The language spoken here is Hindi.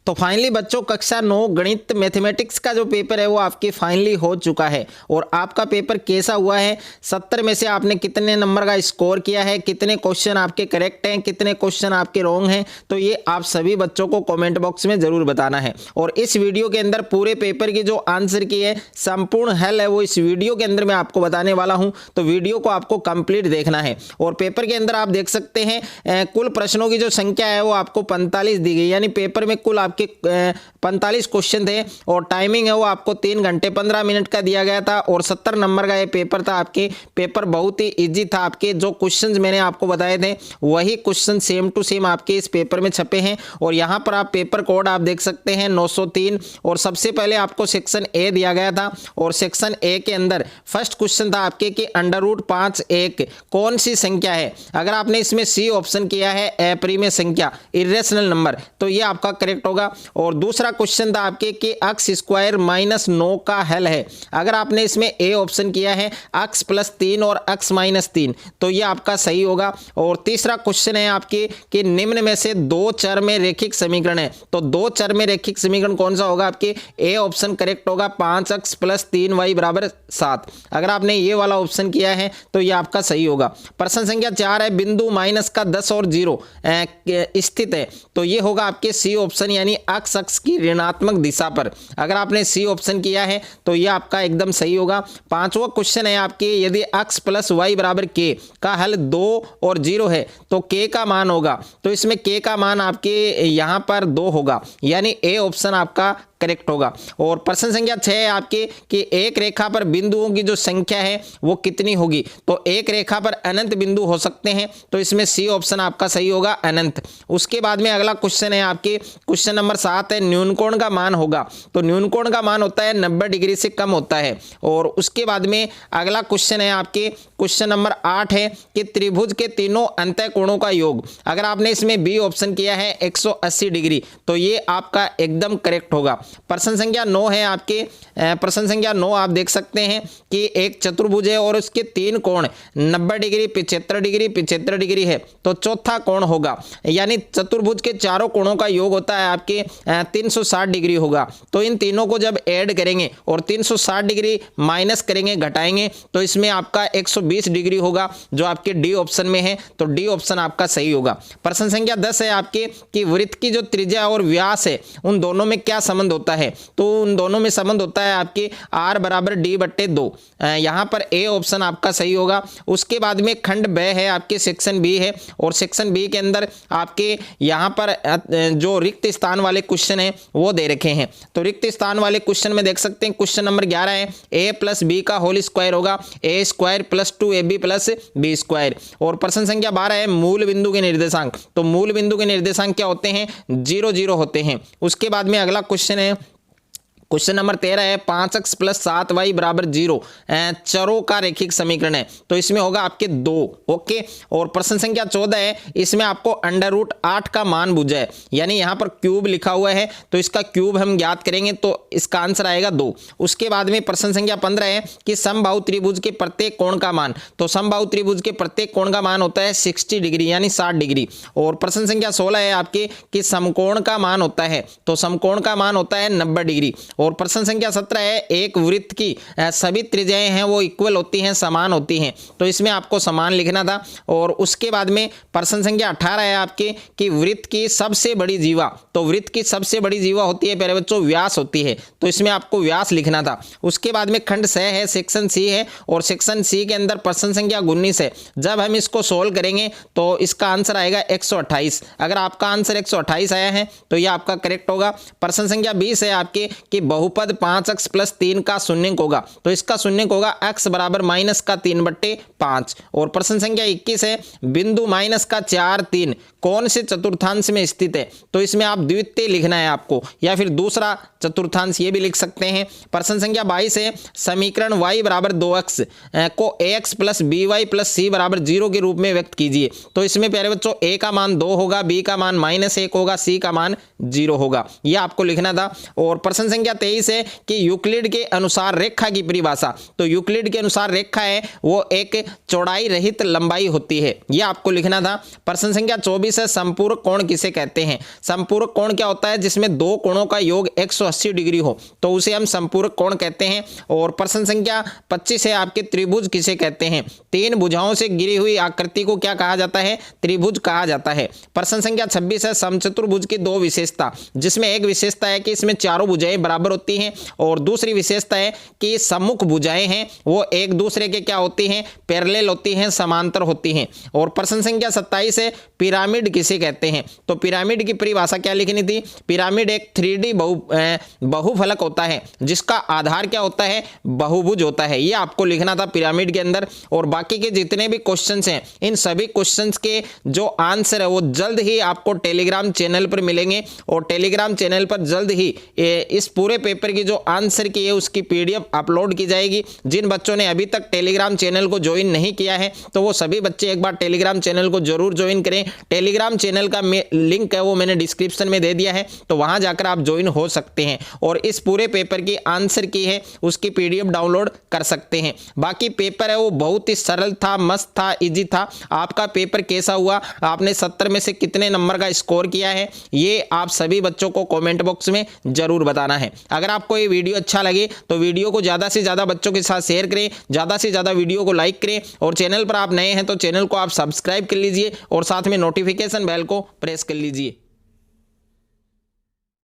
तो फाइनली बच्चों कक्षा 9 गणित मैथमेटिक्स का जो पेपर है वो आपकी फाइनली हो चुका है। और आपका पेपर कैसा हुआ है, 70 में से आपने कितने नंबर का स्कोर किया है, कितने क्वेश्चन आपके करेक्ट हैं, कितने क्वेश्चन आपके रॉन्ग हैं, तो ये आप सभी बच्चों को कमेंट बॉक्स में जरूर बताना है। और इस वीडियो के अंदर पूरे पेपर की जो आंसर की है संपूर्ण हल है वो इस वीडियो के अंदर मैं आपको बताने वाला हूं, तो वीडियो को आपको कंप्लीट देखना है। और पेपर के अंदर आप देख सकते हैं कुल प्रश्नों की जो संख्या है वो आपको 45 दी गई, यानी पेपर में कुल आपके 45 क्वेश्चन थे और टाइमिंग है वो आपको 3 घंटे 15 मिनट का दिया गया था। और 70 नंबर का ये पेपर था। आपके पेपर बहुत ही इजी था। आपके जो क्वेश्चंस मैंने आपको बताए थे वही क्वेश्चन सेम टू सेम आपके इस पेपर में छपे हैं। और यहाँ पर आप पेपर कोड आप देख सकते हैं 903। और सबसे पहले आपको सेक्शन ए दिया गया था और सेक्शन ए के अंदर फर्स्ट क्वेश्चन था आपके कि √5 एक कौन सी संख्या है। अगर आपने इसमें सी ऑप्शन किया है अप्रिमेय संख्या इरेशनल नंबर, तो ये आपका करेक्ट होगा। और दूसरा क्वेश्चन था आपके कि x² - 9 का हल है। अगर आपने इसमें ए ऑप्शन किया है x + 3 और x - 3, तो ये आपका सही होगा। और तीसरा क्वेश्चन है आपके कि निम्न में से दो चर में रेखिक समीकरण है, तो दो चर में रेखिक समीकरण कौन सा होगा, आपके ए ऑप्शन करेक्ट होगा 5x + 3y = 7। अगर आपने ये वाला ऑप्शन किया है तो ये आपका सही होगा। प्रश्न संख्या 4 है बिंदु -10 और 0 स्थित है, तो ये होगा आपके सी ऑप्शन, यानी x अक्ष की ऋणात्मक दिशा पर। अगर आपने सी ऑप्शन किया है तो ये आपका एकदम सही होगा। पांचवा क्वेश्चन है आपके यदि x + y = k का हल 2 और 0 है तो k का मान होगा, तो इसमें k का मान आपके यहाँ पर 2 होगा, यानी ए ऑप्शन आपका करेक्ट होगा। और प्रश्न संख्या 6 है आपके कि एक रेखा पर बिंदुओं की जो संख्या है वो कितनी होगी, तो एक रेखा पर अनंत बिंदु हो सकते हैं, तो इसमें सी ऑप्शन आपका सही होगा अनंत। उसके बाद में अगला क्वेश्चन है आपके क्वेश्चन नंबर 7 है न्यून कोण का मान होगा, तो न्यून कोण का मान होता है 90 डिग्री से कम होता है। और उसके बाद में अगला क्वेश्चन है आपके क्वेश्चन नंबर 8 है कि त्रिभुज के तीनों अंतः कोणों का योग। अगर आपने इसमें बी ऑप्शन किया है 180 डिग्री, तो ये आपका एकदम करेक्ट होगा। प्रश्न संख्या 9 है आपके प्रश्न संख्या 9 आप देख सकते हैं कि एक चतुर्भुज है और उसके तीन कोण 90 डिग्री 75 डिग्री 75 डिग्री है, तो चौथा कोण होगा, यानी चतुर्भुज के चारों कोणों का योग होता है आपके 360 डिग्री होगा। तो इन तीनों को जब ऐड करेंगे और 360 डिग्री माइनस करेंगे घटाएंगे, तो इसमें आपका 120 डिग्री होगा, जो आपके डी ऑप्शन में है, तो डी ऑप्शन आपका सही होगा। प्रश्न संख्या 10 है आपके कि वृत्त की जो त्रिज्या और व्यास है उन दोनों में क्या संबंध होता है, तो उन दोनों में संबंध होता है आपके r = d/2। यहां पर ए ऑप्शन आपका सही होगा। उसके बाद में खंड ब है आपके सेक्शन बी है, और सेक्शन बी के अंदर आपके यहां पर जो रिक्त स्थान वाले क्वेश्चन है वो दे रखे हैं, तो रिक्त स्थान वाले क्वेश्चन में देख सकते हैं क्वेश्चन नंबर 11 है a + b का होल स्क्वायर होगा a² + 2ab + b²। और प्रश्न संख्या 12 है मूल बिंदु के निर्देशांक, तो मूल बिंदु के निर्देशांक क्या होते हैं, 0 0 होते हैं। उसके बाद में अगला क्वेश्चन है क्वेश्चन नंबर 13 है 5x + 7y = 0 चरों का रेखिक समीकरण है, तो इसमें होगा आपके 2। ओके। और प्रश्न संख्या 14 है, इसमें आपको √8 का मान पूछा है, यानी यहाँ पर क्यूब लिखा हुआ है, तो इसका क्यूब हम ज्ञात करेंगे तो इसका आंसर आएगा 2। उसके बाद में प्रश्न संख्या 15 है कि समबाहु त्रिभुज के प्रत्येक कोण का मान, तो समबाहु त्रिभुज के प्रत्येक कोण का मान होता है 60 डिग्री यानी 60 डिग्री। और प्रश्न संख्या 16 है आपके कि समकोण का मान होता है, तो समकोण का मान होता है 90 डिग्री। और प्रश्न संख्या 17 है एक वृत्त की सभी त्रिज्याएं हैं वो इक्वल होती हैं, समान होती हैं, तो इसमें आपको समान लिखना था। और उसके बाद में प्रश्न संख्या 18 है आपके कि वृत्त की सबसे बड़ी जीवा, तो वृत्त की सबसे बड़ी जीवा होती है प्यारे बच्चों व्यास होती है, तो इसमें आपको व्यास लिखना था। उसके बाद में खंड स है सेक्शन सी है, और सेक्शन सी के अंदर प्रश्न संख्या 19 है। जब हम इसको सोल्व करेंगे तो इसका आंसर आएगा 128। अगर आपका आंसर 128 आया है तो यह आपका करेक्ट होगा। प्रश्न संख्या 20 है आपके कि बहुपद 5x + 3 का शून्यक होगा, तो इसका शून्यक होगा x = -3/5। और प्रश्न संख्या 21 है बिंदु -4 3 कौन से चतुर्थांश में स्थित है, तो इसमें आप द्वितीय लिखना है आपको, या फिर दूसरा चतुर्थांश ये भी लिख सकते हैं। प्रश्न संख्या 22 है समीकरण y = 2x को ax + by + c = 0 के रूप में व्यक्त कीजिए, तो इसमें प्यारे बच्चों a का मान 2 होगा, b का मान -1 होगा, c का मान 0 होगा, यह आपको लिखना था। और प्रश्न संख्या 23 है कि यूक्लिड के अनुसार रेखा की परिभाषा, तो यूक्लिड के अनुसार रेखा है वो एक चौड़ाई रहित लंबाई होती है, यह आपको लिखना था। प्रश्न संख्या 24 26 है, संपूरक कोण किसे कहते हैं? संपूरक कोण क्या होता है? जिसमें दो कोणों का योग 180 डिग्री हो तो उसे हम संपूरक कोण कहते हैं। और प्रश्न संख्या 25 है आपके, त्रिभुज किसे कहते हैं? तीन भुजाओं से घिरी हुई आकृति को क्या कहा जाता है? त्रिभुज कहा जाता है। प्रश्न संख्या 26 है, समचतुर्भुज की दो विशेषता, जिसमें एक विशेषता है कि इसमें चारों भुजाएं बराबर होती हैं और दूसरी विशेषता है कि सम्मुख भुजाएं हैं वो एक दूसरे के क्या होती हैं? पैरेलल होती हैं, समांतर होती हैं। और प्रश्न संख्या 27 है, पिरामिड किसे कहते हैं? तो पिरामिड की परिभाषा क्या लिखनी थी? पिरामिड एक 3D बहुफलक होता है जिसका आधार क्या होता है? बहुभुज होता है। ये आपको लिखना था पिरामिड के अंदर। और बाकी के जितने भी क्वेश्चंस हैं इन सभी क्वेश्चंस के जो आंसर है वो जल्द ही आपको टेलीग्राम चैनल पर मिलेंगे और टेलीग्राम चैनल पर जल्द ही इस पूरे पेपर की जो आंसर की है उसकी PDF अपलोड की जाएगी। जिन बच्चों ने अभी तक टेलीग्राम चैनल को ज्वाइन नहीं किया है तो वो सभी बच्चे एक बार टेलीग्राम चैनल को जरूर ज्वाइन करें। टेलीग्राम चैनल का लिंक है वो मैंने डिस्क्रिप्शन में दे दिया है, तो वहां जाकर आप ज्वाइन हो सकते हैं और इस पूरे पेपर की आंसर की है उसकी PDF डाउनलोड कर सकते हैं। बाकी पेपर है वो बहुत ही सरल था, मस्त था, इजी था। आपका पेपर कैसा हुआ, आपने 70 में से कितने नंबर का स्कोर किया है, ये आप सभी बच्चों को कमेंट बॉक्स में जरूर बताना है। अगर आपको ये वीडियो अच्छा लगे तो वीडियो को ज़्यादा से ज़्यादा बच्चों के साथ शेयर करें, ज़्यादा से ज़्यादा वीडियो को लाइक करें और चैनल पर आप नए हैं तो चैनल को आप सब्सक्राइब कर लीजिए और साथ में नोटिफिकेशन बेल को प्रेस कर लीजिए।